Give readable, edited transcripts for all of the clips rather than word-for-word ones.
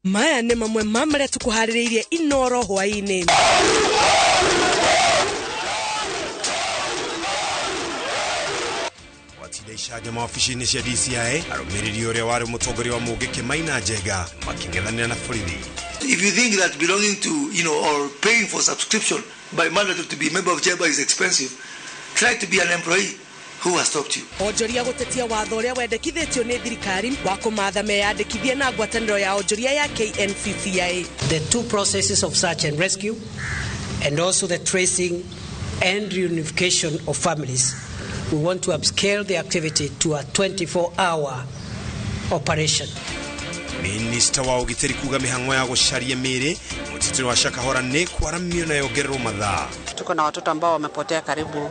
Maya nĩ mamwe ma marĩa tũkũharĩrĩirie iNooro hwainĩ. Watindaishaje maofisini cia DCI arũmĩrĩri ũrĩa warĩ mũtongoria wa mũngĩke Maina Njenga makĩng'ethanĩra na borithi. If you think that belonging to, or paying for subscription by mandatory to be a member of Jeba is expensive, try to be an employee. Who has stopped you? Onjoria gũtetia watho ũrĩa wendekithĩtio nĩ thirikari wa kũmatha meyandĩkithie na ngwatanĩro ya onjoria ya KNCCIA. The two processes of search and rescue and also the tracing and reunification of families. We want to upscale the activity to a 24-hour operation. Minista wa ugitĩri kuga mĩhang'o ya gũcaria mĩĩrĩ mũtitũ wa Shakahola nĩ kwaramio na yongererwo mathaa. Tuko na watoto ambao wamepotea karibu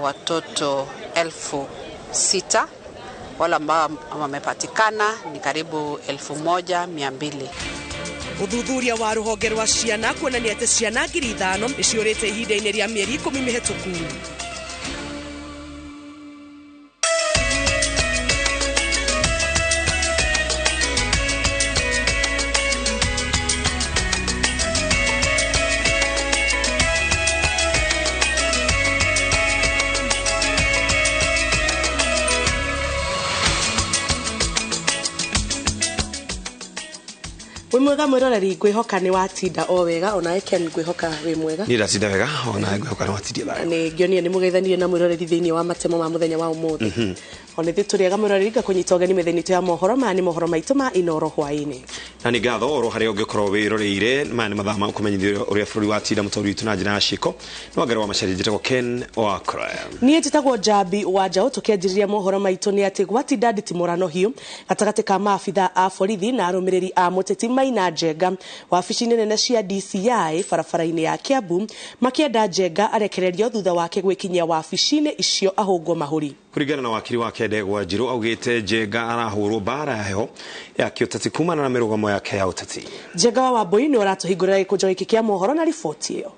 watoto 6,000. Wale ambao wamepatikana ni karibu 1,200. Uthuthuria wa rũhonge rwa ciana kuonania atĩ ciana 5,000 nĩciũrĩte ihinda-inĩ rĩa mĩeri 10 mĩhĩtũku. Mwega mwiroreri ngwihoka ni watinda o wega ona Ken ngwihoka wi mwega ni ndatinda wega ona ngwihoka ni watinda wega ni ngionie ni mugeithanirie na mwiroreri thiini wa matemo ma muthenya wa umuthi ona thituriega mwiroreri gakunyita ogeni metheni ya mohoro ma ni mohoro maitu ma iNooro hwainĩ na ni ngatho oro hari ungikorwo wiroreire ma ni mathaa ma kumenyithio uria bururi watinda mutori witu na njira ya ciko no ngero wa macari njitagwo Ken Wakra ni njitagwo Jabi wa Njau tukianjiriria mohoro maitu ni ati gwatinda nditimurano hiu gatagati ka maabitha a borithi na arũmĩrĩri a muteti Maina Njenga wabici-inĩ nene cia DCI barabara-inĩ ya Kiambu makienda Njenga arekererio thutha wake gwikinyia wabici-inĩ icio ahũngwo mahuri. Kurigana na wakiri wake Ndegwa Njiru augite Njenga arahũrwo bara yaho ya kiuteti kumana na mirugamo yake ya uteti. Njenga wa Wambui ni uratuhingũrĩra gĩkũnjo gĩkĩ kĩa mohoro na riboti ĩyo.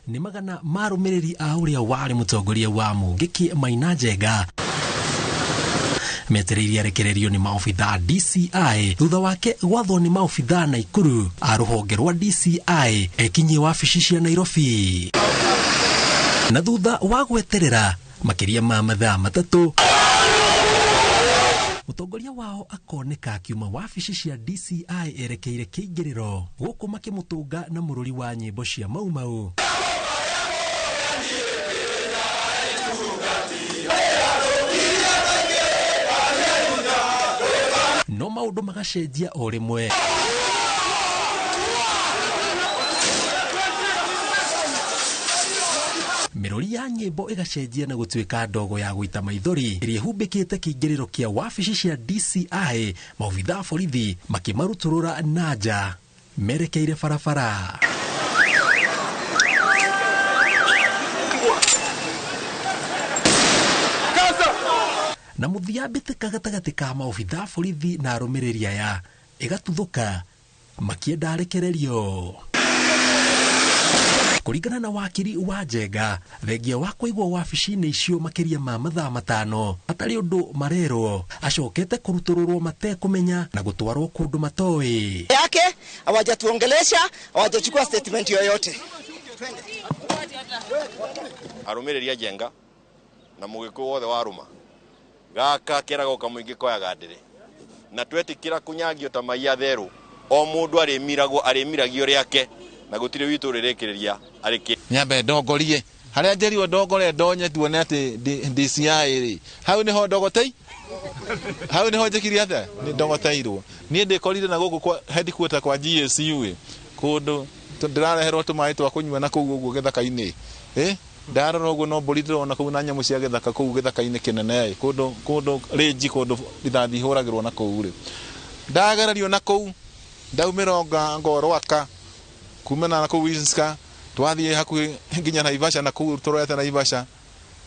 Ni magana marũmĩrĩri a ũrĩa warĩ mũtongoria wa mũngĩki Maina Njenga metereirie arekererio ni maofitha DCI thutha wake gwathwo ni maofitha Naikuru a rũhonge rwa DCI ekinyie wabici cia Nairobi na thutha wa gweterera makiria ma mathaa matatũ mũtongoria wao akoneka akiuma wabici cia DCI erekeire kĩingĩrĩro gũkũ makĩmũtũnga na mũrũri wa nyĩmbo cia maumau. No maũndũ magacenjia o rĩmwe. Mĩrũri ya nyĩmbo ĩgacenjia na gũtuĩka ndogo ya gũita maithori ĩrĩa ĩhumbĩkĩte kĩingĩrĩro kĩa wabici cia DCI maobitha borithi makĩmarutũrũra na nja merekeire barabara. Na mũthia mbĩtĩka gatagatĩ ka maobitha borithi na arũmĩrĩri aya ĩgatuthũka makĩenda arekererio. Kuringana na wakiri wa Njenga thengia wa kũigwo wabici-inĩ icio makiria ma mathaa 5 atarĩ ũndũ marerwo acokete kũrutũrũrwo matekũmenya na gũtwarwo kũndũ matoĩ yake hawajatuongelesha hawajachukua statement yoyote. Arũmĩrĩri a Njenga na mũgĩkũ wothe wa ruma gaka kerago kamũingĩ koyaga ndĩrĩ na twetĩkĩra kũnyagio ta maiya therũ o mũndũ arĩmiragio rĩake na gũtirĩ witũ rĩrekereria arĩkĩ nyambe ndongorie harĩa njerirwo ndongore ndonye tuone atĩ DCI hau nĩho ndogotei hau nĩho njekirie atĩa nĩ ndogoteirwo niĩ ndĩkorire na gũkũ kwa headquarter kwa GSU kũndũ ndĩrareherwo tũmaĩ twa kũnyua na kũu ũguo gĩthaka-inĩ ndarora ũguo no mbũri ndĩrona kũu na nyamũ cia gĩthaka kũu gĩthaka-inĩ kĩnene kũndũ rĩnji kũndũ rithathi ihũragĩrwo na kũu rĩ ndagererio na kũu ndaumĩra ngorwaka kumena na kũu Winska twathiĩ hakuhĩ nginya Naivasha na kũu tũroete Naivasha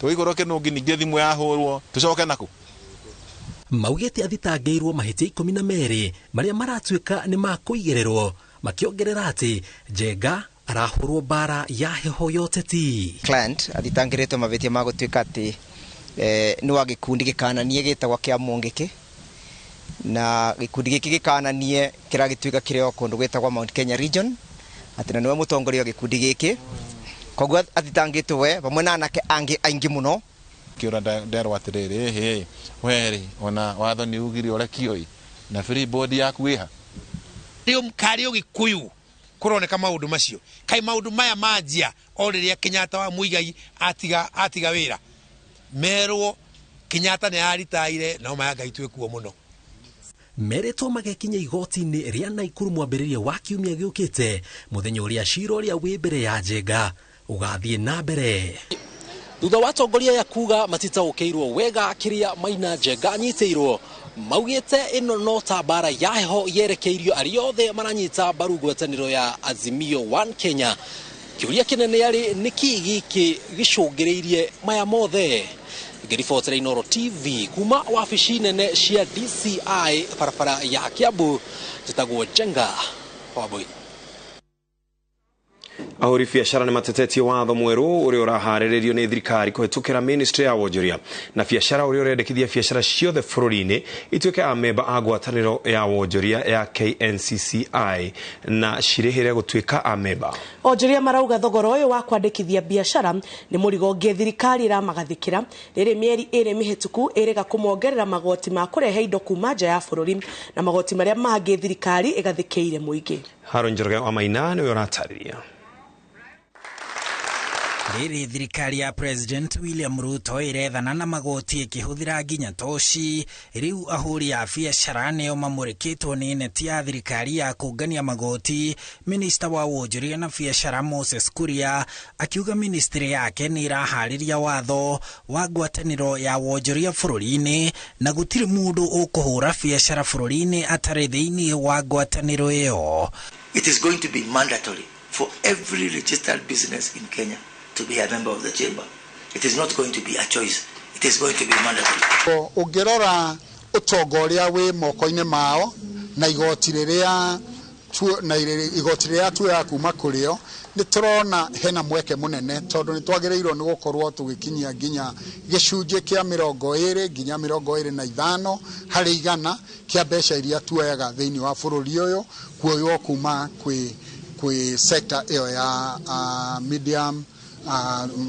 tũigũrũke no nginya thimũ yahũrwo tũcoke naku. Maugĩte athitangĩirwo mahĩtia 12 marĩa maratuĩka nĩ makũigĩrĩrwo makĩongerera atĩ Njenga arahũrwo bara ya heho yoteti. Client athitangĩrĩtwo mahĩtia ma gũtuĩka atĩ nĩ wa gĩkundi gĩkananie gĩtagwo kĩa mũngĩki na gikundi giki gikananie kiragituika kireo kundu gwetagwa Mount Kenya region atina niwe mutongoria wa gikundi giki koguo atitangitwe bamwe na anake aingi muno kiura nderwa atiriri weri ona watho ni ugiri ore kioi na free board yaku iha rio mkario gikuyu kuroneka maundu macio kai maundu maya manjia oriria Kenyatta wa Muigai atiga wira merwo Kenyatta ne aritaire no mayaga itwe kuo muno meretwo magekinya igoti-inĩ rĩa Naikuru mwambĩrĩrio wa kiumia gĩũkĩte mũthenya ũrĩa cira ũrĩa wĩ mbere ya Njenga ũgathiĩ na mbere. Thutha wa atongoria ya kuga matitaũkĩirwo wega kĩrĩa Maina Njenga anyitĩirwo maugĩte ĩno no ta mbara ya heho yerekeirio arĩa othe maranyita mbaru ngwatanĩro ya Azimio One Kenya. Kĩũria kĩnene arĩ nĩkĩ gĩkĩ gĩcũngĩrĩirie maya mothe. Ngiribotera iNooro TV kuma wabici nene cia DCI barabara ya Kiambu jitagwo Njenga Wambui. Ahuri biacara nĩ matetetie watho mwerũ ũrĩa ũraharĩrĩrio nĩ thirikari kũhetũkĩra ministry ya wonjoria na biacara ũrĩa ũrendekithia biacara ciothe bũrũri-inĩ ituĩke amemba a ngwatanĩro ya wonjoria ya KNCCI na cirĩhĩre gũtuĩka amemba. Onjoria marauga thogora ũyũ wa kwandĩkithia biacara nĩ mũrigo ũngĩ thirikari ĩramagathĩkĩra rĩrĩ mĩeri ĩrĩ mĩhĩtũku ĩrĩga kũmongerera magoti ma kũrehe indo kuma nja ya bũrũri na magoti marĩa mangĩ thirikari ĩgathĩkĩire mũingĩ. Haro Njoroge wa Maina nĩwe ũratarĩria. Rĩrĩ thirikari ya President William Ruto ĩrethana na magoti ĩkĩhũthĩra nginya toci rĩu ahũri a biacara nĩo mamũrĩkĩtwo nĩ neti ya thirikari ya kũngania magoti. Minista wa wonjoria na biacara Moses Kuria akiuga ministry yake nĩ ĩraharĩria watho wa ngwatanĩro ya wonjoria bũrũri-inĩ na gũtirĩ mũndũ ũkũhũra biacara bũrũri-inĩ atarĩ thĩinĩ wa ngwatanĩro ĩyo. It is going to be mandatory for every registered business in Kenya to be a member of the chamber. It is not going to be a choice. It is going to be mandatory. Ungirora utongoria we moko-inĩ mao na igoti rĩrĩa tuoya kuma kũrĩo nĩ tũrona hena mweke mũnene tondũ nĩ twagĩrĩirwo nĩ gũkorwo tũgĩkinyia nginya gĩcunjĩ kĩa 20 nginya 25 harĩ igana kĩa mbeca iria tuoyaga thĩinĩ wa bũrũri ũyũ kuoywo kuma kwĩ sector ĩyo ya medium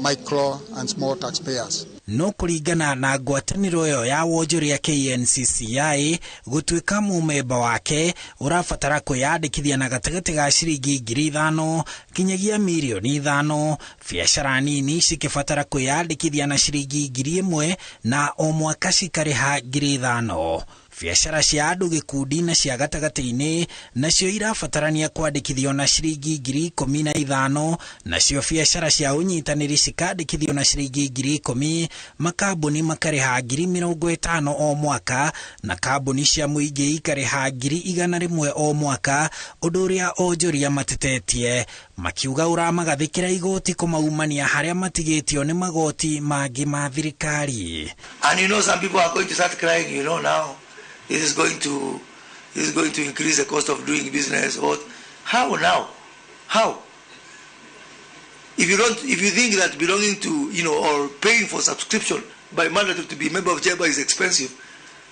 micro and small taxpayers. No kũringana na ngwatanĩro ĩyo ya wonjoria KNCCI gũtuĩka mũmemba wake ũrabatara kwĩyandĩkithia na gatagatĩ ga ciringi 5,000 kinyagia mirioni 5. Biacara nini cikĩbatara kwĩyandĩkithia na ciringi 1,000 na o mwaka cikarĩha 5,000. Biacara cia andũ gĩkundi na cia gatagatĩ-inĩ nacio irabatarania kwandĩkithio na ciringi 15,000 nacio biacara cia ũnyitanĩri cikandĩkithio na ciringi 10,000. Makambuni makarĩha 50,000 o mwaka na kambuni cia mũingĩ ikarĩha 100,000 o mwaka, ũndũ ũrĩa onjoria matetetie makiuga ũramagathĩkĩra igoti kũmaumania harĩa matigĩtio nĩ magoti mangĩ ma thirikari. And you know some people are going to start crying, you know, now this is going to increase the cost of doing business. What? How now? How? If you think that belonging to, or paying for subscription by mandatory to be a member of chamber is expensive,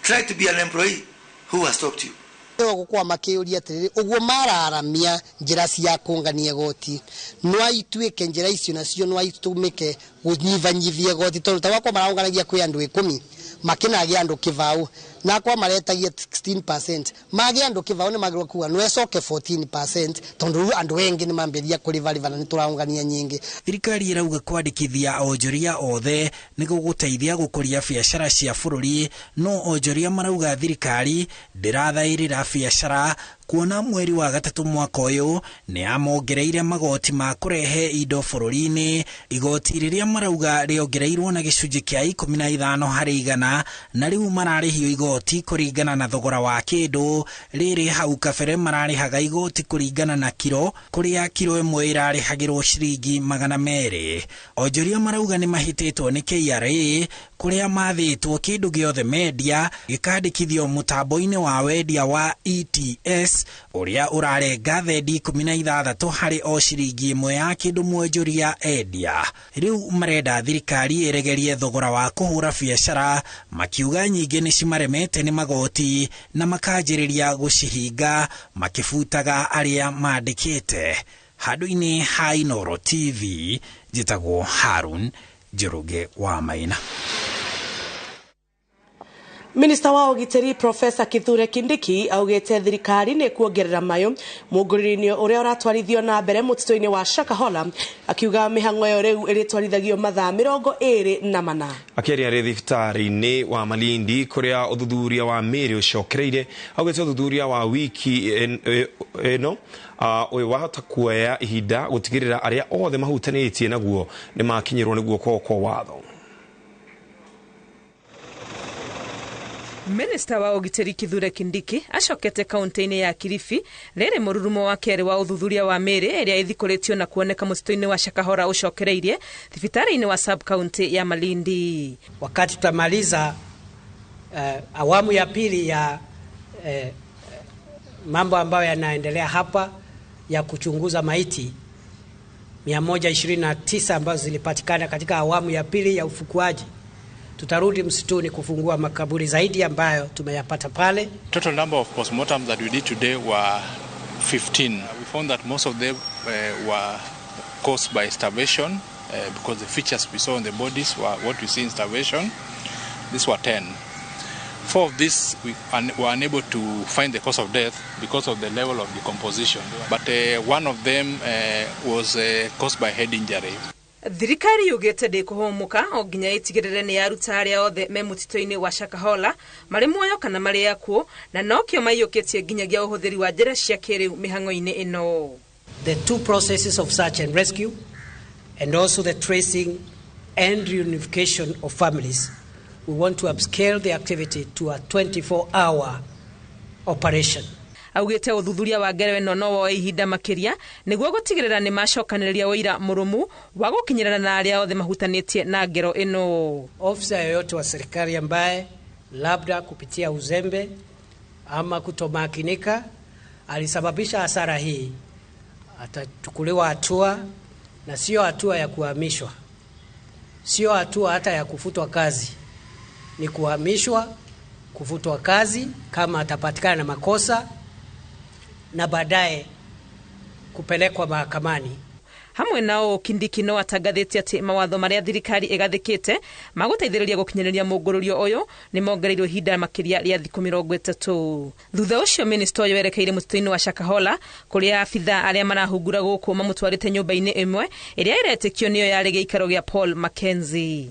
try to be an employee. Who has stopped you? Gũkwa makĩũria atĩrĩrĩ ũguo mararamia njĩra cia kũngania goti no aituĩke njĩra icio nacio no aitumĩke gũnyivanyithia goti tondũ ta wakwa maraunganagia kwĩ andũ 10 makĩnagia andũ kĩvau na kwa maretagia 16% magia andũ kĩvau nĩ magĩrĩirwo kuga no ecoke 14% tondũ andũ engĩ nĩ mambĩria kũrivariva na nĩ tũraungania nyingĩ. Thirikari ĩrauga kwandĩkithia onjoria othe nĩ gũgũteithia gũkũria biacara cia bũrũri, no onjoria marauga thirikari ndĩrathaĩrĩra biacara kuona mweri wa gatatũ mwaka ũyũ nĩ amongereire magoti ma kũrehe indo bũrũri-inĩ. Igoti rĩrĩa marauga rĩongereirwo na gĩcunjĩ kĩa 15 harĩ igana na rĩu mararĩhio igoti kũringana na thogora wa kĩndũ. Rĩrĩ hau kabere mararĩhaga igoti kũringana na kiro, kũrĩa kiro ĩmwe ĩrarĩhagĩrwo ciringi 200. Onjoria marauga nĩ mahĩtĩtwo nĩ KRA kuria mathitwo kindu giothe media gikandikithio mutambo-ini wa wendia wa ETS uria urarenga thendi 16 hari o ciringi imwe ya kindu mwonjoria endia. Riu marenda thirikari iregerie thogora wa kuhura biacara, makiuga nyingi ni cimaremete ni magoti na makanjiriria gucihinga makibutaga aria mandikite. Handu-ini ha iNooro TV, njitagwo Harun Njoroge wa Maina. Minister wa Ugiteri Professor Kithure Kindiki augete thirikari ni kuongerera mayo munguriri-ini uria uratwarithio na mbere mutito-ini wa Shakahola, akiuga mihango yo riu iritwarithagio mathaa 24. Akiaria thibitari-ini wa Malindi kuria uthuthuria wa miri ucokereire, augete uthuthuria wa wiki eno uyu wahota kuoya ihinda gutigirira aria othe mahutanitie naguo ni makinyirwo niguo kwa watho. Minister wa Ugiteri Kithure Kindiki acokete kaunti-ini ya Kilifi riri mururumo wa keri wa uthuthuria wa miri iria ithikoretio na kuoneka musito-ini wa Shakahola ucokereirie thibitari-ini wa sub county ya Malindi. Wakati tutamaliza awamu ya pili ya mambo ambayo yanaendelea hapa ya kuchunguza maiti 129 ambazo zilipatikana katika awamu ya pili ya ufukuaji, tutarudi msituni kufungua makaburi zaidi ambayo tumeyapata pale. Total number of postmortems that we did today were 15. We found that most of them were caused by starvation because the features we saw in the bodies were what we see in starvation. These were 10. 4 of these we were unable to find the cause of death because of the level of decomposition. But one of them was caused by head injury. Thirikari yugete ndikuhumuka o nginya itigirire ni yaruta aria othe me mutito-ini wa Shakahola mari muoyo kana mari yakuo, na nokio maiyukitie nginyagia uhuthiri wa njira cia kiriu mihango-ini ino. The two processes of search and rescue and also the tracing and reunification of families, we want to upscale the activity to a 24-hour operation. Augete uthuthuria wa ngerewe no wo ihinda makiria niguo gutigirira ni macokaniria wira murumu wa gukinyirana na aria othe mahutanitie na ngero ino. Ofisa yoyote wa serikali ambaye labda kupitia uzembe ama kutomakinika alisababisha hasara hii atachukuliwa hatua, na sio hatua ya kuhamishwa, sio hatua hata ya kufutwa kazi, ni kuhamishwa, kufutwa kazi kama atapatikana na makosa, na baadaye kupelekwa mahakamani. Hamwe nao Kindiki no atagathĩtie ati mawatho maria thirikari igathikite maguteithĩrĩria gukinyĩrĩria mũngũrũrio uyu ni mongereirwo ihinda makiria ria thikũ 30. Thutha ucio minister uyu erekeire mutito-ini wa Shakahola kuria abitha aria marahungura guku mamutwarite nyumba-ini imwe iria iretikio niyo yari giikaro gia Paul Mackenzie.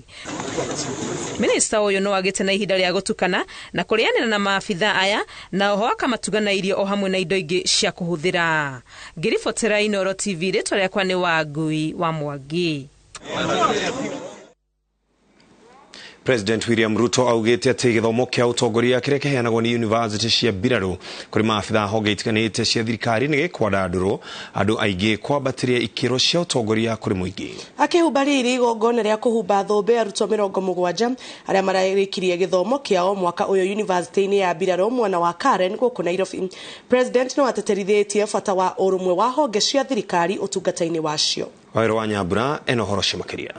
Minister uyu no agite na ihinda ria gutukana na kurianira na maabitha aya na oho akamatugana irio o hamwe na indo ingi cia kuhuthira. Ngiribotera iNooro TV ritwa riakwa ni Wagui wa Mwangi. President William Ruto augete ati githomo kia utongoria kiria kiheanagwo ni university cia Biraru kuri maabitha honge itiganite cia thirikari ni gikwandandurwo andu aingi kwambatiria ikiro cia utongoria kuri muingi. Akihumbariri igongona ria kuhumba thumbe arutwo 70 aria mararikirie githomo kiao mwaka uyu university-ini ya Biraru mwana wa Karen guku Nairobi. President no ateterithitie bata wa urumwe wa honge cia thirikari utungata-ini wacio. Wairo wa Nyambura enohoro makiria.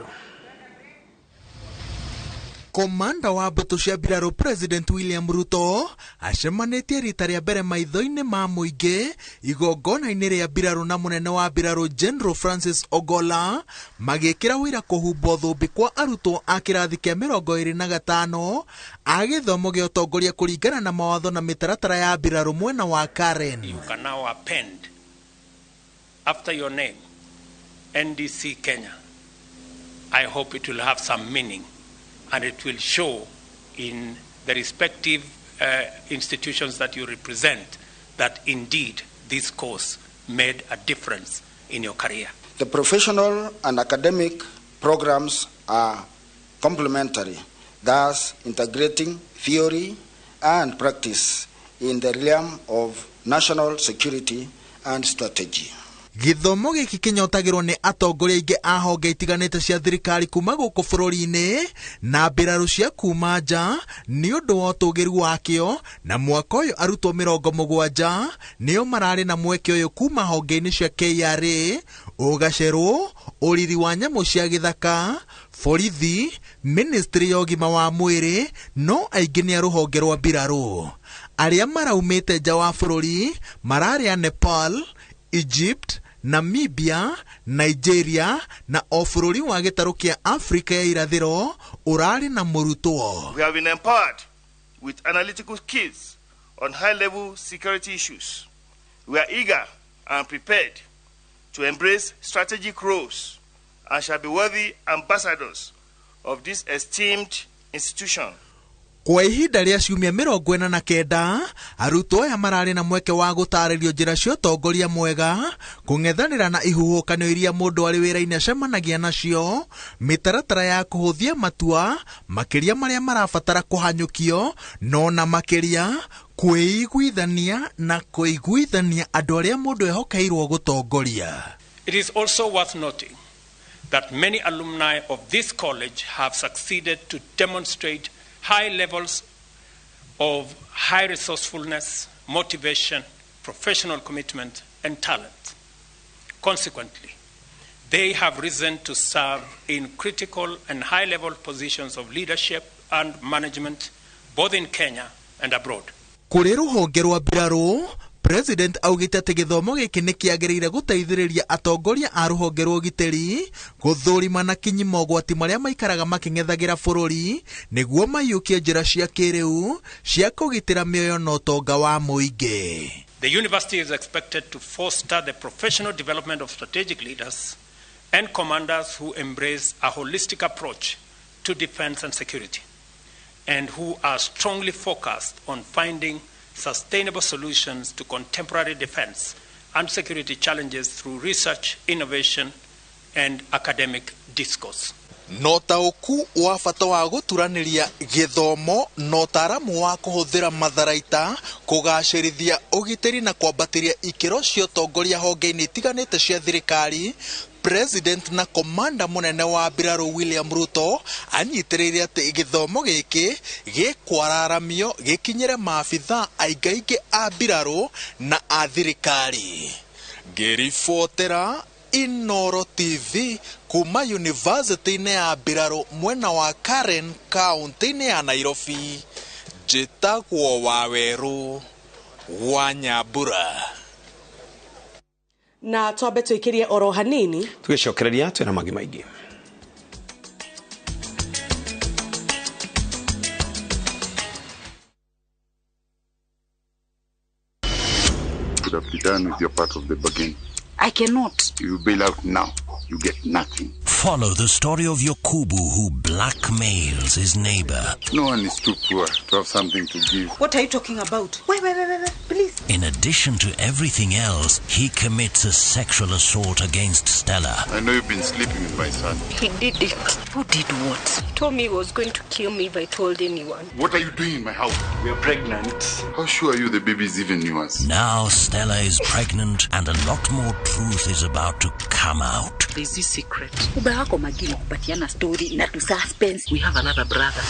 Komanda wa mbũtũ cia Biraru President William Ruto acemanĩtie rita rĩa mbere maitho-inĩ ma mũingĩ igongona-inĩ rĩa Biraru na mũnene wa Biraru General Francis Ogolla magĩkĩra wĩra kũhumbwo thũmbĩ kwa arutwo a kĩrathi kĩa 25 a gĩthomo gĩa ũtongoria kũringana na mawatho na mĩtaratara ya Biraru mwena wa Karen. You can now append after your name NDC Kenya. I hope it will have some meaning, and it will show in the respective institutions that you represent that indeed this course made a difference in your career. The professional and academic programs are complementary, thus integrating theory and practice in the realm of national security and strategy. Githomo giki kinyotagirwo ni atongoria aingi a honge itiganite cia thirikari kuma guku bururi-ini na mbiraru cia kuma nja ni undu wa utugiru wakio, na mwaka uyu arutwo 70 nio marari na mweke uyu kuma honge-ini cia KRA, ugacerwo, uriri wa nyamu cia githaka, borithi, ministry ya ugima wa mwiri, no aingi ni aruhonge rwa mbiraru. Aria maraumite nja wa bururi marari a Nepal, Egypt, Namibia, Nigeria na ofururi wa gitaru kia Afrika ya irathiro urari na murutwo. We have been empowered with analytical skills on high-level security issues. We are eager and prepared to embrace strategic roles and shall be worthy ambassadors of this esteemed institution. Kwa ihinda ria ciumia 49 arutwo aya marari na mweke wa gutaririo njira cia utongoria mwega, kung'ethanira na ihuhukanio iria mundu ari wira-ini acemanagia nacio, mitaratara ya kuhuthia matua makiria maria marabatara kuhanyukio, no na makiria kwĩiguithania na kũiguithania andu aria mundu ehokeirwo gutongoria. It is also worth noting that many alumni of this college have succeeded to demonstrate high levels of high resourcefulness, motivation, professional commitment, and talent. Consequently, they have risen to serve in critical and high-level positions of leadership and management, both in Kenya and abroad. Kuri ruhonge rwa mbiraru, President augite ati githomo giki ni kiagiriire guteithiriria atongoria a ruhonge rwa ugitiri guthurima na kinyima ugwati maria maikaraga making'ethagira bururi niguo maiyukie njira cia kiriu cia kugitira mioyo na utonga wa muingi. The university is expected to foster the professional development of strategic leaders and commanders who embrace a holistic approach to defense and security, and who are strongly focused on finding sustainable solutions to contemporary defense and security challenges through research, innovation, and academic discourse. Notauku wa bata wa guturaniria githomo na utaramu wa kuhuthira matharaita kugacirithia ugitiri na kwambatiria ikiro cia utongoria honge-ini itiganite cia thirikari, President na komanda munene wa mbiraru William Ruto anyitiriire ati githomo giki gikwararamio gikinyire maabitha aingaingi a mbiraru na a thirikari. Ngiribotera iNooro TV kuma university-ini ya mbiraru mwena wa Karen, kaunti-ini ya Nairobi. Njitagwo Waweru wa Nyambura. Na twambe twikirie oro hanini tugicokereria twina magi maingi. Could have been done with your part of the bargain. I cannot. You bail out now. You get nothing. Follow the story of Yokubu, who blackmails his neighbor. No one is too poor to have something to give. What are you talking about? Wait, please. In addition to everything else, he commits a sexual assault against Stella. I know you've been sleeping with my son. He did it. Who did what? He told me he was going to kill me if I told anyone. What are you doing in my house? We are pregnant. How sure are you the baby is even yours? Now Stella is pregnant and a lot more truth is about to come out. There's this secret. Story na to suspense. We have another brother.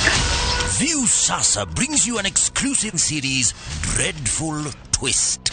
Viusasa brings you an exclusive series, Dreadful Twist.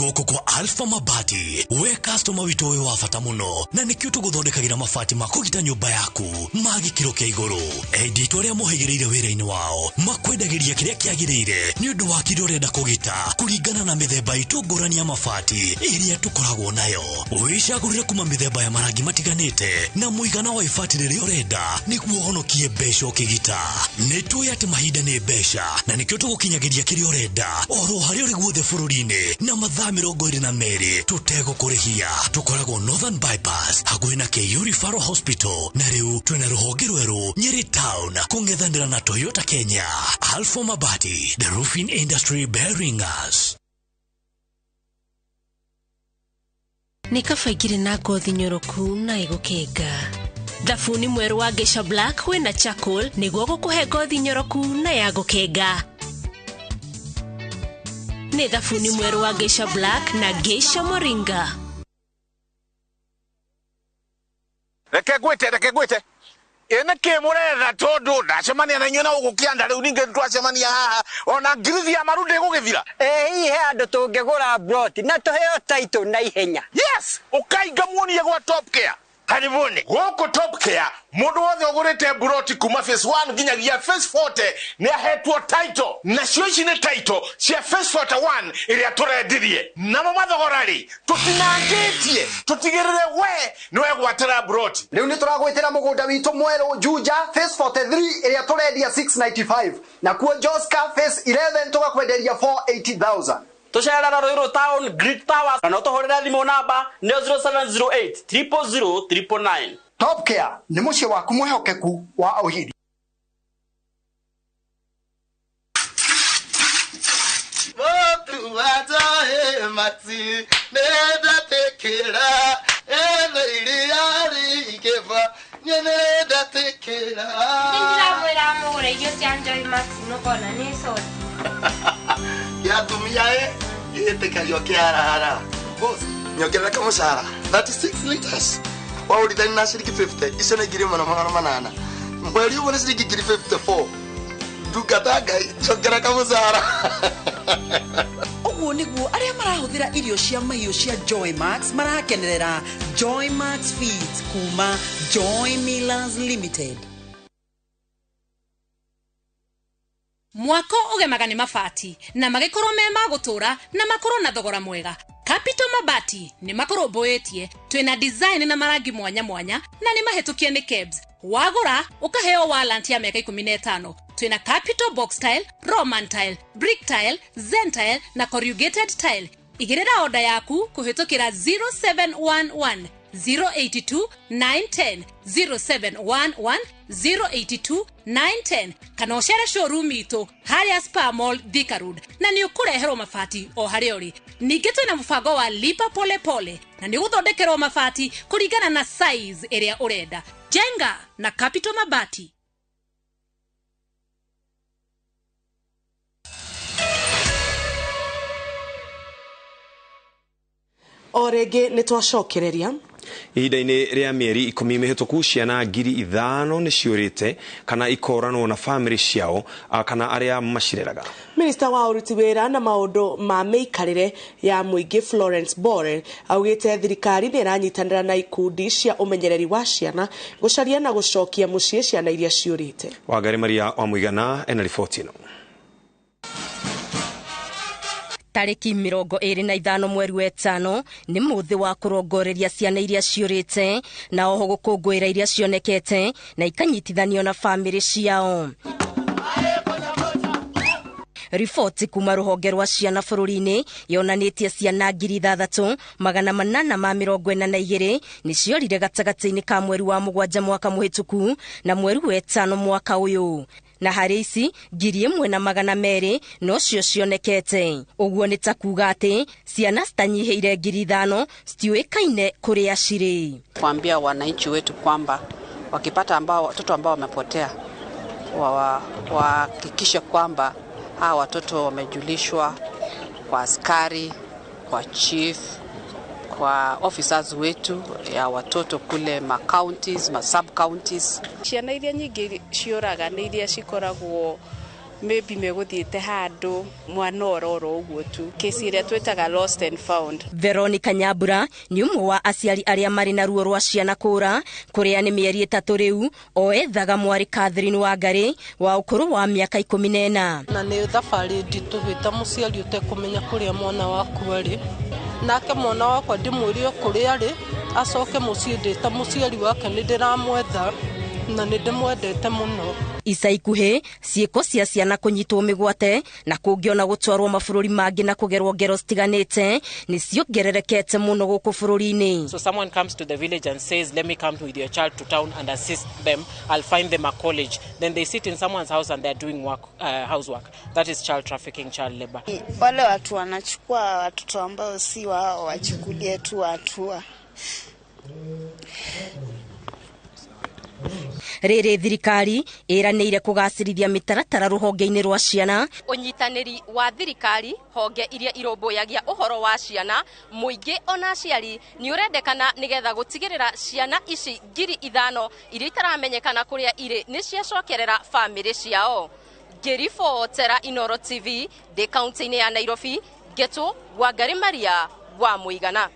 Goko kwa Alpha Mabati, we customer wito we wafata muno na nikio tuguthondekagira mabati makugita nyumba yaku magikiro kia iguru. Edit aria muhegereire wira-ini wao makwendagiria kiria kiagirire ni undu wa kiria urenda kugita kuringana na mithemba itu ngurani ya mabati iria tukoragwo nayo. Wicagurire kuma mithemba ya marangi matiganite na muigana wa ibati riria urenda niguo honokie mbeca ukigita. Nituoya ati mahinda ni mbeca na nikio tugukinyagiria kiria urenda oro haria uri guothe bururi-ini na mathaa 22 tutego kurihia. Tukoragwo Northern Bypass hakuhi na KU Referral Hospital na riu twina ruhonge rweru Nyeri Town kung'ethanira na Toyota Kenya. Alpha Mabati, the roofing industry bearing us. Nikafaigire na ngothi nyoroku na igukenga. Thabuni mweru wa Geisha Black wina charcoal niguo gukuhe ngothi nyoroku na ya gukenga. nĩ thabuni mweru wa Geisha Black na Geisha Moringa. Reke gwite ene ke muretha tondu ndacemania na inyuĩ na ũgũkĩanda rĩu ningĩ twacemania haha ona ngirithi ya marundi gũgĩthira hihi andũ tũngĩgũra brot na tũheo title na ihenya. Yes, ũkainga muonie gwa Top Care. Karibuni gũkũ Top Care mũndũ wothe ũgũrĩte broti kuma phase 1 nginyagia phase 40 nĩ ahetwo title. Nacio ici nĩ title cia phase 41 ĩrĩa tũrendirie. Namo mathogora rĩ tũtinangĩtie tũtigĩrĩre we nĩwe gwatĩra broti. Rĩu nĩ tũragwĩtĩra mũgũnda witũ mwerũ Juja phase 43 ĩrĩa tũrendia 695 na kuo Joska phase 11 tũgakwenderia 480,000. Tushara Roiro Town Grid Towers na ũtũhũrĩre thimũ namba 0708 000 999. Top Care nĩ mũciĩ waku mwĩhokeku wa ũhiri. Motu watahe mati nenda tekera iria ikeva nenda tekera. Ndĩramwĩra mũgũre irio cia Joy Max nũkona nĩ soda. Ya tumia itekario kiarara. Boss, nyongerera kamushara 36 liters. Wa ulidhani na shilingi 50. Icio nĩ ngiri manana. Mweri ũmwe nĩ shilingi ngiri 54. Ndungataga nyongerera kamushara. Ũguo nĩguo arĩa marahũthĩra irio cia mahiũ cia Joy Max marakenerera Joy Max Feeds kuma Joy Millers Limited. Mwako ũgemaga nĩ mabati na magĩkorwo me magũtũra na makorwo na thogora mwega. Capital Mabati nĩ makorũmbũĩtie twĩna design na marangi mwanya mwanya na nĩ mahĩtũkie nĩ KEBS. Wagũra ũkaheo warranty ya mĩaka 15. Twĩna Capital Box Tile, Roman Tile, Brick Tile, Zen Tile na Corrugated Tile. Igĩrĩra order yaku kũhĩtũkĩra 0711 082 910 0711 082 910 kana ũcere showroom itũ harĩa Spa Mall Thika Road na nĩ ũkũreherwo mabati o harĩa ũrĩ. Ningĩ twĩna mũbango wa lipa pole pole na nĩ ũgũthondekerwo mabati kũringana na size ĩrĩa ũrenda. Jenga na Capital Mabati. O rĩngĩ nĩ twacokereria ihinda-inĩ rĩa mĩeri 10 mĩhĩtũku ciana 5,000 nĩ ciũrĩte kana ikoranwo na famĩlĩ ciao kana arĩa macireraga. Minista wa ũruti wĩra na maũndũ ma mĩikarĩre ya mũingĩ Florence Bore augĩte thirikari nĩ ĩranyitanĩra na ikundi cia ũmenyereri wa ciana gũcaria na gũcokia mũciĩ ciana iria ciũrĩte. Wangari Maria wa Mũigana ena riboti ĩno. Tariki 25 mweri wa 5 nĩ mũthĩ wa kũrongoreria ciana iria ciũrĩte na oho gũkũngũĩra iria cionekete na ikanyitithanio na famĩlĩ ciao. Riboti kuma rũhonge rwa ciana bũrũri-inĩ yonanĩtie ciana 3,842 nĩ ciorire gatagatĩ-inĩ ka mweri wa 7 mwaka mũhĩtũku na mweri wa 5 mwaka ũyũ. Na harĩ ici 1,200 no cio cionekete. Ũguo nĩ ta kuga atĩ ciana citanyihĩire 5,000 citiũĩkaine kũrĩa cirĩ. Kuambia wananchi wetu kwamba wakipata watoto ambao wamepotea wahakikishe kwamba hawa watoto wamejulishwa kwa askari, kwa chief, kwa officers wetu ya watoto kule ma counties, ma sub counties. Ciana iria nyingĩ ciũraga nĩ iria cikoragwo maybe megũthiĩte handũ mwana ororo ũguo tu. Kesi iria twĩtaga lost and found. Veronica Nyambura nĩ ũmwe wa aciari arĩa marĩ na ruo rwa ciana kũra kũrĩa nĩ mĩeri 3 rĩu o ethaga mwarĩ Catherine Wangari wa ũkũrũ wa mĩaka 14. Na nĩ thabarĩ nditũ gwĩta mũciari ũtekũmenya kũrĩa mwana waku arĩ. Nake mwana wakwa ndĩmwĩrie kũrĩa arĩ acoke mũciĩ ndĩta mũciari wake nĩ ndĩramwetha na nĩ ndĩmwendete mũno. Ica ikuhĩ ciĩko cia ciana kũnyitwo mĩgwate na kũngĩona gũtwarwo mabũrũri mangĩ na kũgerwo ngero citiganĩte nĩ ciongererekete mũno gũkũ bũrũri-inĩ. So someone comes to the village and says let me come with your child to town and assist them, I'll find them a college, then they sit in someone's house and they're doing work, housework. That is child trafficking, child labor. Wale watu wanachukua watoto ambao si wao wachukulie tu hatua. riri thirikari iranĩire kũgacĩrithia mĩtaratara rũhonge-inĩ rwa ciana. Ũnyitanĩri wa thirikari honge iria irũmbũyagia ũhoro wa ciana mũingĩ ona aciari nĩ ũrendekana nĩgetha gũtigĩrĩra ciana ici 5,000 iria itaramenyekana kũrĩa irĩ nĩ ciacokerera famĩlĩ ciao. Ngĩribotera iNooro TV ndĩ kaunti-inĩ ya Nairobi, Ngetũ Wangari Maria wa Mũigana.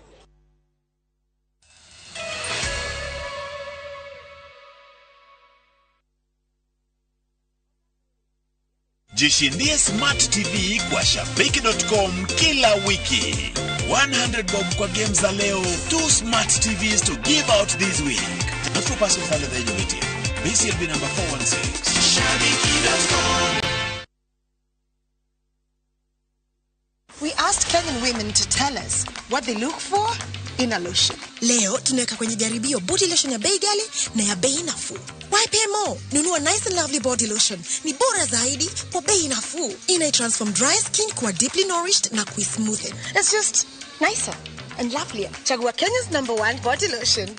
Jishindie Smart TV kwa shabiki.com kila wiki. 100 bob kwa games za leo, 2 Smart TVs to give out this week. Not for persons under the age of 18. BCLB number 416. Shabiki.com. We asked Kenyan women to tell us what they look for in a lotion. Leo tunaweka kwenye jaribio body lotion ya bei ghali na ya bei nafuu. Why pay more? Nunua Nice and Lovely body lotion. Ni bora zaidi kwa bei nafuu. Inai-transform dry skin kuwa deeply nourished na kui-smoothen. It's just nicer and lovelier. Chagua Kenya's #1 body lotion.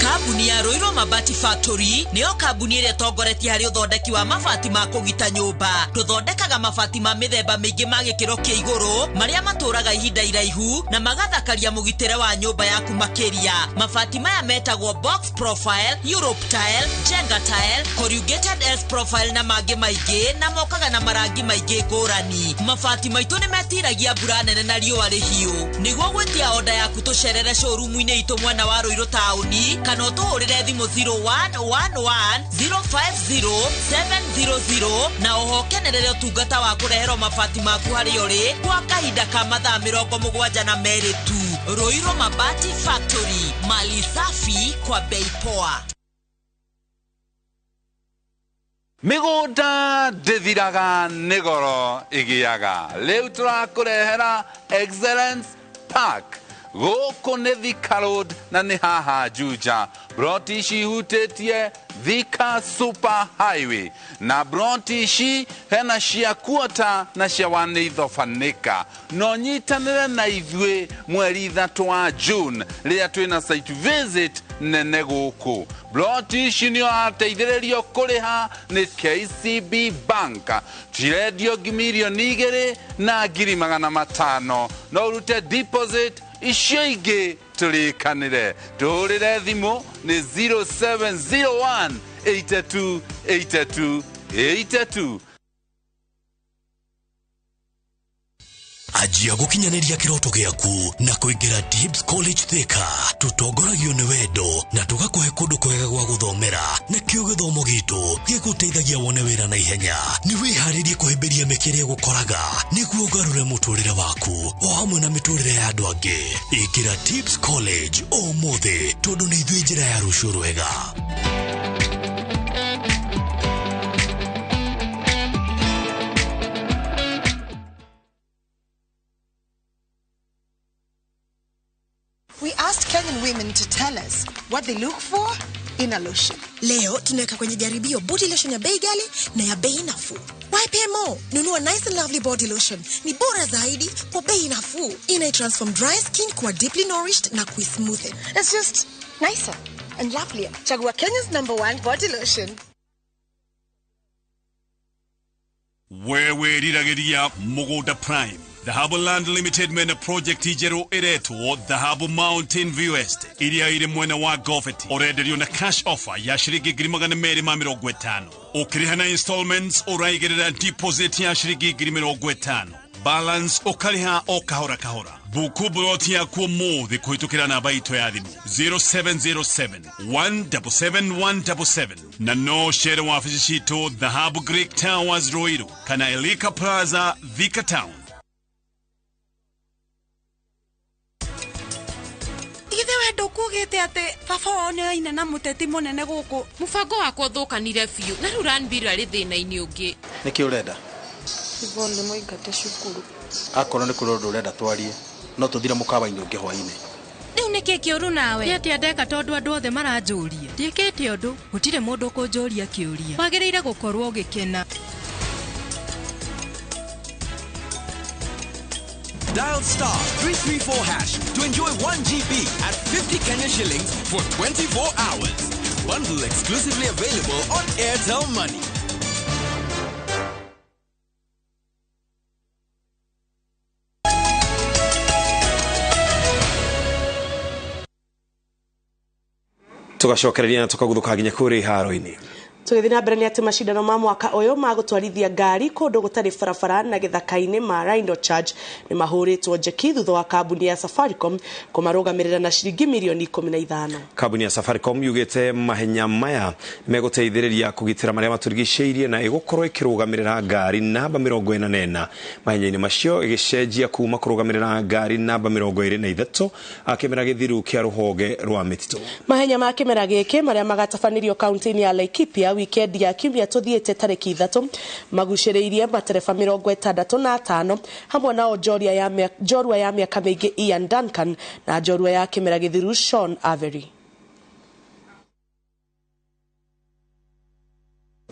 Kambuni ya Rhino Mabati Factory niyo kambuni ĩrĩa tongoretie harĩ ũthondeki wa mabati ma kũgita nyũmba. Tũthondekaga mabati ma mĩthemba mĩingĩ ma gĩkĩro kĩa igũrũ marĩa matũraga ihinda iraihu na magathakaria mũgitĩre wa nyũmba yaku makĩria. Mabati maya metagwo box profile, Europe tile, Jenga tile, corrugated S profile na mangĩ maingĩ na mokaga na marangi maingĩ ngũrani. Mabati maitũ nĩ metiragia mbura nene na riũa rĩhiũ. Nĩguo gwĩtia order yaku tũcerere showroom-inĩ itũ mwena wa Ruiru taũni kana ũtũhũrĩre thimũ 0111-050-700 na ũhokenerere ũtungata wa kũreherwo mabati maku harĩ ũrĩ kwa kahinda ka mathaa 72 tu. Rhino Mabati Factory, mali safi kwa bei poa. Mĩgũnda ndĩthiraga nĩ goro ĩgĩaga. Rĩu tũrakũrehera Excellence Park gũkũ nĩ Thika Road na nĩ haha Juja. Broti ici hutĩtie Thika Super Highway na broti ici hena cia kuota na cia wanĩithobanĩka. No nyitanĩre na ithuĩ mweri 3 wa June rĩrĩa twĩna site visit nene gũkũ. Broti ici nĩ ateithĩrĩrio kũrĩha nĩ KCB Bank. Cirendio milioni 2 na 500,000. No urute deposit icio ingĩ tũrĩkanĩre. Tũhũrĩre thimũ nĩ 0701-828282. Ajia gũkinyanĩria kĩroto gĩaku na kũingĩra Tibbs College Thika. Tũtongoragio nĩ wendo na tũgakũhe kũndũ kwega gwa gũthomera. Nakĩo gĩthomo gitũ gĩgũteithagia wone wĩra na ihenya. Nĩ wĩharĩrie kũhĩmbĩria mĩkĩre gũkoraga nĩguo ũgarũre mũtũrĩre waku o hamwe na mĩtũrĩre ya andũ angĩ. Ingĩra Tibbs College ũmũthĩ tondũ nĩ ithuĩ njĩra ya rũciũ rwega. We asked Kenyan women to tell us what they look for in a lotion. Leo tunaweka kwenye jaribio body lotion ya bei ghali na ya bei nafuu. Why pay more? Nunua Nice and Lovely body lotion. Ni bora zaidi kwa bei nafuu. Inai-transform dry skin kuwa deeply nourished na kui-smoothen. It's just nicer and lovelier. Chagua Kenya's #1 body lotion. Wewe riragĩria Mũgũnda Prime. Dhahabu Land Limited mena project ijeru iretwo Dhahabu Mountain View Estate iria iri mwena wa Goveti. Orenderio na cash offer ya shiringi 250,000. Ukiriha na installments uraigerera deposit ya shiringi 50,000. Balance ukariha o kahora kahora. Buku broti ya kuomuthi kuhitukira na baito ya thimu 0707-177-177 na no share wa afisi shito Dhahabu Greek Towers Ruiru kana Elika Plaza Thika Town. Wendo kugite ate baba one ina na muteti munene guku mubango wako thukanire biu na ruran biru ari thina-ini ungi niki urenda ibonde moingate cukuru akorwo ni kurondo urenda twarie no tuthire mukawa-ini ungi hwainĩ riu niki kiuru nawe yeti ndeka tondu andu othe maranjuria ndikite undu gutire mundu kunjuria kiuria wagiriire gukorwo ugikena Dial *334# to enjoy 1 GB at 50 Kenya shillings for 24 hours. Bundle exclusively available on Airtel Money. Tugacokereria na tukaguthuka nginya kuri haro-ini. Tugithina mbere ni ati macindano ma mwaka uyu magutwarithia ngari kundu gutari barabara na githaka-ini ma Rhino Charge ni mahuritwo njeki thutha wa kambuni ya Safaricom kumarugamirira na shilingi milioni 15. Kambuni ya Safaricom yugite mahenya maya meguteithiriria kugitira maria maturigiceirie na igukorwo ikirugamirira ngari namba 44 mahenya-ini macio igicenjia kuma kurugamirira ngari namba 23 akimera githiru kia ruhonge rwa mititu. Mahenya ma kimera giki maria magatabanirio kaunti-ini ya Laikipia weekend ya kiumia tuthiete tariki 3 maguciriirie matereba 65 hamwe na njorua ya miaka mingi Ian Duncan na njorua ya kimera githiru Sean Avery.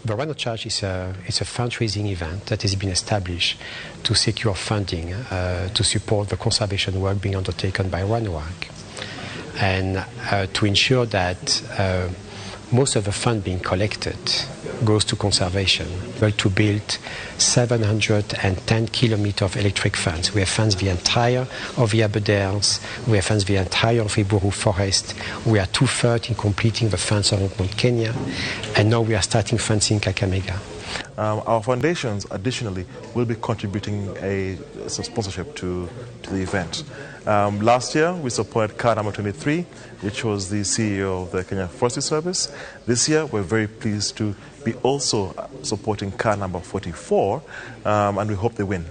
The Rhino Charge is a fundraising event that has been established to secure funding to support the conservation work being undertaken by Rhino Work and to ensure that most of the fund being collected goes to conservation. We're going to build 710 kilometers of electric fence. We have fenced the entire of the Aberdares. We have fenced the entire of the Iburu forest. We are 2/3 in completing the fence around Mount Kenya. And now we are starting fencing Kakamega. Our foundations, additionally, will be contributing some sponsorship to the event. Last year, we supported car number 23, which was the CEO of the Kenya Forestry Service. This year, we're very pleased to be also supporting car number 44, and we hope they win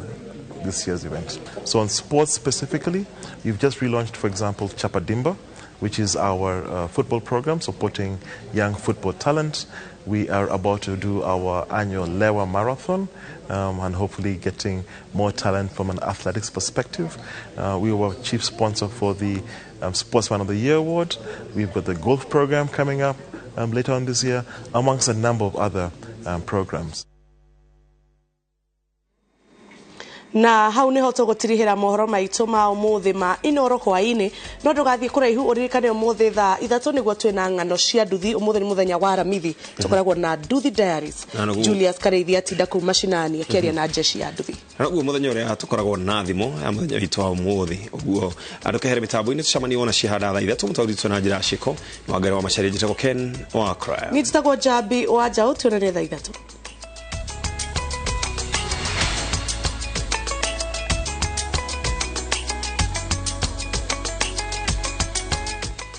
this year's event. So on sports specifically, we've just relaunched, for example, Chapadimba, which is our football program supporting young football talent. We are about to do our annual Lewa Marathon and hopefully getting more talent from an athletics perspective. We were chief sponsor for the Sportsman of the Year Award. We've got the golf program coming up later on this year, amongst a number of other programs. Na hau niho tugutirihira mohoro maitu ma umuthi ma iNooro Hwainĩ no ndugathie kuraihu uririkane umuthi thaa 3 niguo twina ng'ano cia nduthi. Umuthi ni muthenya wa Aramithi tukoragwo na Nduthi Diaries. Julius Kareithi atinda kuma mashinani akiaria na jeshi ya nduthi. Naguo muthenya uria tukoragwo na thimo ya muthenya witu wa umuthi uguo andu kehere mitambo-ini tucamani wona cihanda thaa 3 mutaurithwo na njira ciko mwangere wa macharia njitagwo Ken wa Crab. Nitagwo Jabi wa Jau tuonane thaa 3.